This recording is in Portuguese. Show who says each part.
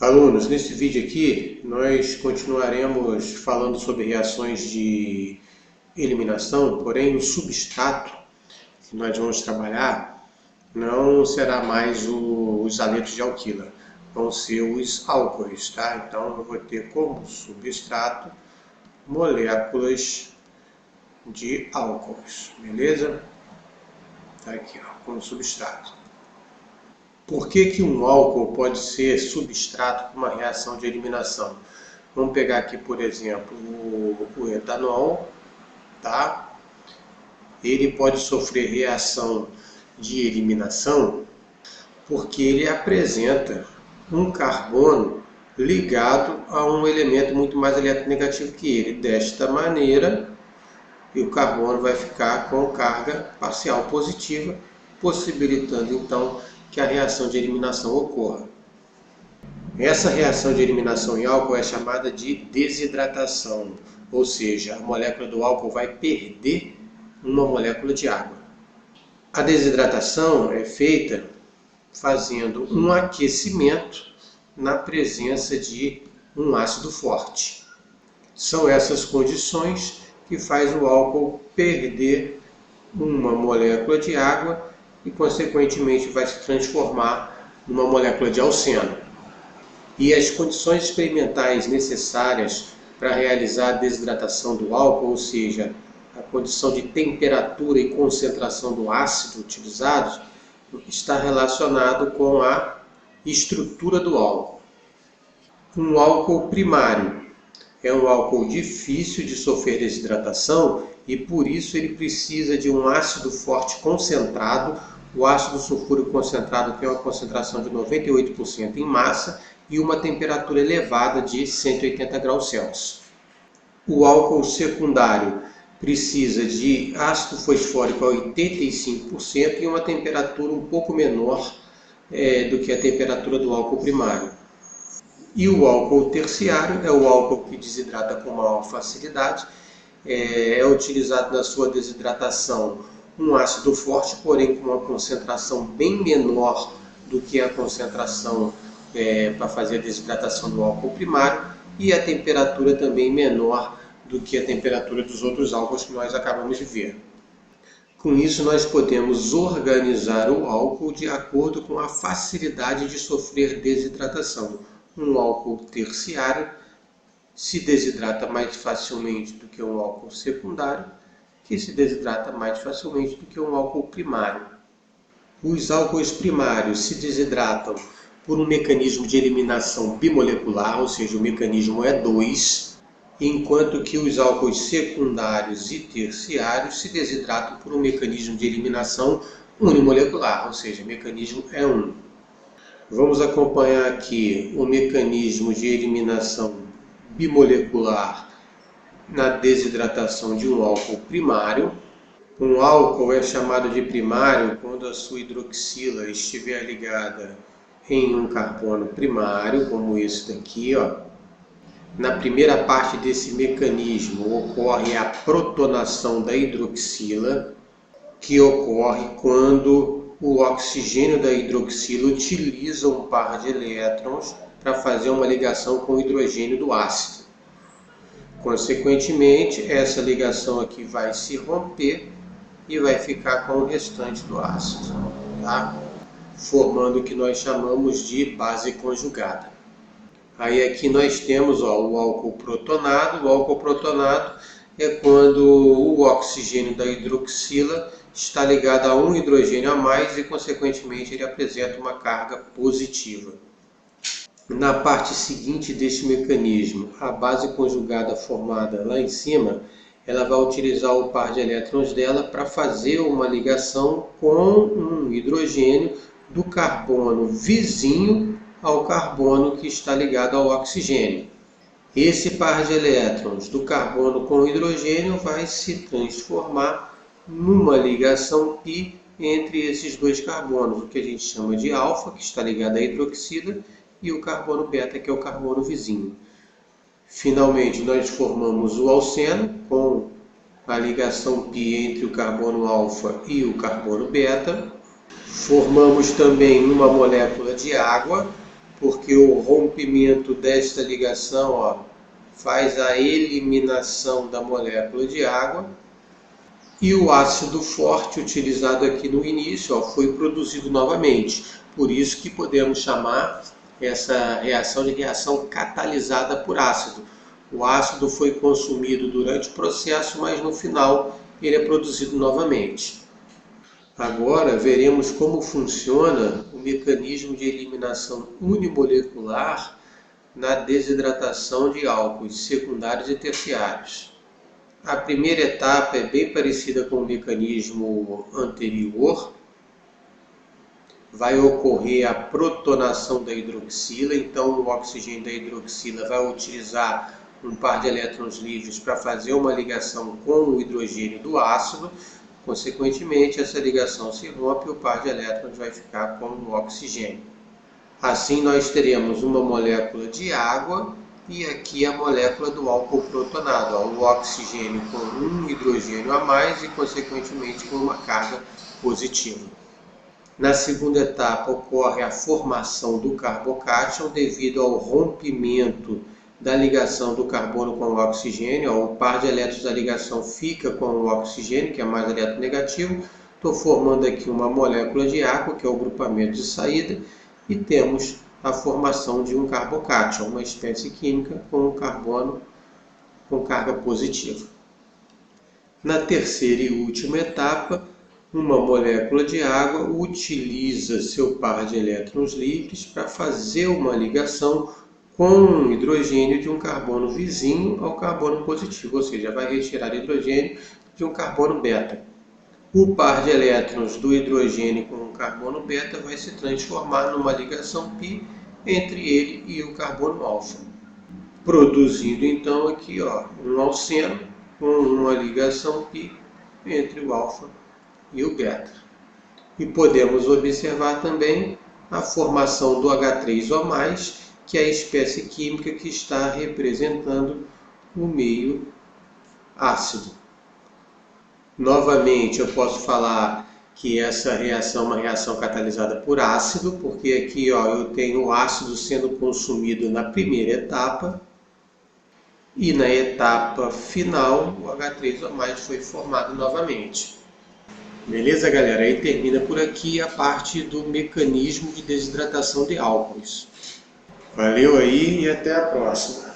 Speaker 1: Alunos, nesse vídeo aqui nós continuaremos falando sobre reações de eliminação, porém o substrato que nós vamos trabalhar não será mais os haletos de alquila, vão ser os álcoois, tá? Então eu vou ter como substrato moléculas de álcoois, beleza? Tá aqui, ó, como substrato. Por que um álcool pode ser substrato para uma reação de eliminação? Vamos pegar aqui, por exemplo, o etanol, tá? Ele pode sofrer reação de eliminação porque ele apresenta um carbono ligado a um elemento muito mais eletronegativo que ele. Desta maneira, o carbono vai ficar com carga parcial positiva, possibilitando então que a reação de eliminação ocorra. Essa reação de eliminação em álcool é chamada de desidratação, ou seja, a molécula do álcool vai perder uma molécula de água. A desidratação é feita fazendo um aquecimento na presença de um ácido forte. São essas condições que faz o álcool perder uma molécula de água e, consequentemente, vai se transformar numa molécula de alceno. E as condições experimentais necessárias para realizar a desidratação do álcool, ou seja, a condição de temperatura e concentração do ácido utilizado, está relacionado com a estrutura do álcool. Um álcool primário é um álcool difícil de sofrer desidratação e por isso ele precisa de um ácido forte concentrado. O ácido sulfúrico concentrado tem uma concentração de 98% em massa e uma temperatura elevada de 180 graus Celsius. O álcool secundário precisa de ácido fosfórico a 85% e uma temperatura um pouco menor do que a temperatura do álcool primário. E o álcool terciário é o álcool que desidrata com maior facilidade, é utilizado na sua desidratação um ácido forte, porém com uma concentração bem menor do que a concentração para fazer a desidratação do álcool primário e a temperatura também menor do que a temperatura dos outros álcools que nós acabamos de ver. Com isso nós podemos organizar o álcool de acordo com a facilidade de sofrer desidratação. Um álcool terciário se desidrata mais facilmente do que um álcool secundário, que se desidrata mais facilmente do que um álcool primário. Os álcoois primários se desidratam por um mecanismo de eliminação bimolecular, ou seja, o mecanismo é 2, enquanto que os álcoois secundários e terciários se desidratam por um mecanismo de eliminação unimolecular, ou seja, o mecanismo é 1. Vamos acompanhar aqui o mecanismo de eliminação bimolecular na desidratação de um álcool primário. Um álcool é chamado de primário quando a sua hidroxila estiver ligada em um carbono primário, como esse daqui, ó. Na primeira parte desse mecanismo ocorre a protonação da hidroxila, que ocorre quando o oxigênio da hidroxila utiliza um par de elétrons para fazer uma ligação com o hidrogênio do ácido. Consequentemente, essa ligação aqui vai se romper e vai ficar com o restante do ácido, tá? Formando o que nós chamamos de base conjugada. Aí aqui nós temos o álcool protonado. O álcool protonado é quando o oxigênio da hidroxila está ligado a um hidrogênio a mais e, consequentemente, ele apresenta uma carga positiva. Na parte seguinte deste mecanismo, a base conjugada formada lá em cima, ela vai utilizar o par de elétrons dela para fazer uma ligação com um hidrogênio do carbono vizinho ao carbono que está ligado ao oxigênio. Esse par de elétrons do carbono com o hidrogênio vai se transformar numa ligação π entre esses dois carbonos, o que a gente chama de alfa, que está ligado à hidroxila, e o carbono beta, que é o carbono vizinho. Finalmente, nós formamos o alceno com a ligação π entre o carbono alfa e o carbono beta. Formamos também uma molécula de água porque o rompimento desta ligação, ó, faz a eliminação da molécula de água. E o ácido forte utilizado aqui no início, ó, foi produzido novamente. Por isso que podemos chamar essa reação de reação catalisada por ácido. O ácido foi consumido durante o processo, mas no final ele é produzido novamente. Agora veremos como funciona o mecanismo de eliminação unimolecular na desidratação de álcoois secundários e terciários. A primeira etapa é bem parecida com o mecanismo anterior. Vai ocorrer a protonação da hidroxila, então o oxigênio da hidroxila vai utilizar um par de elétrons livres para fazer uma ligação com o hidrogênio do ácido. Consequentemente, essa ligação se rompe e o par de elétrons vai ficar com o oxigênio. Assim, nós teremos uma molécula de água e aqui a molécula do álcool protonado, ó, o oxigênio com um hidrogênio a mais e, consequentemente, com uma carga positiva. Na segunda etapa, ocorre a formação do carbocátion devido ao rompimento da ligação do carbono com o oxigênio. Ó, o par de elétrons da ligação fica com o oxigênio, que é mais eletronegativo. Estou formando aqui uma molécula de água, que é o grupamento de saída, e temos a formação de um carbocátion, uma espécie química com carbono com carga positiva. Na terceira e última etapa, uma molécula de água utiliza seu par de elétrons livres para fazer uma ligação com um hidrogênio de um carbono vizinho ao carbono positivo, ou seja, vai retirar hidrogênio de um carbono beta. O par de elétrons do hidrogênio com o carbono beta vai se transformar numa ligação π entre ele e o carbono alfa, produzindo então aqui, ó, um alceno com uma ligação π entre o alfa e o beta. E podemos observar também a formação do H3O+, que é a espécie química que está representando o meio ácido. Novamente, eu posso falar que essa reação é uma reação catalisada por ácido, porque aqui, ó, eu tenho o ácido sendo consumido na primeira etapa e na etapa final o H3O+ foi formado novamente. Beleza, galera? Aí termina por aqui a parte do mecanismo de desidratação de álcoois. Valeu aí e até a próxima!